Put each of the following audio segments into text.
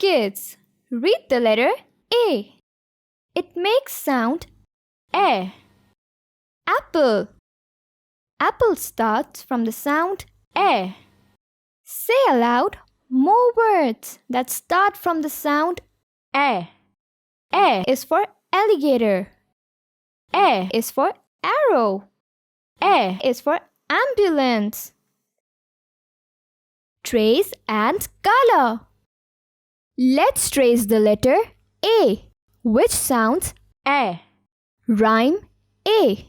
kids, read the letter A. It makes sound A. Apple. Apple starts from the sound A. Say aloud more words that start from the sound A. A is for alligator. A is for arrow. A is for ambulance. Trace and color. Let's trace the letter A, which sounds A. Rhyme A.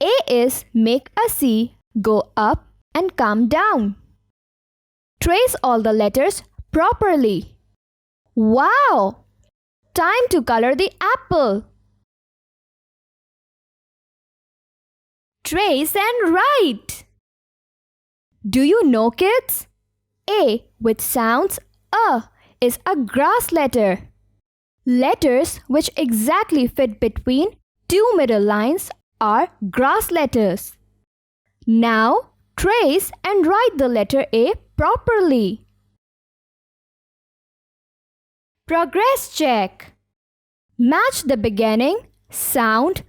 A is make a C go up and come down. Trace all the letters properly. Wow! Time to color the apple. Trace and write. Do you know, kids? A, which sounds A, is a grass letter. Letters which exactly fit between two middle lines are grass letters. Now, trace and write the letter A properly. Progress check. Match the beginning sound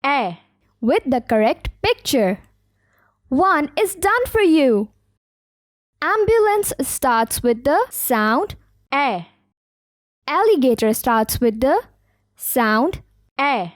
A with the correct picture. 1 is done for you. Ambulance starts with the sound A. Alligator starts with the sound A.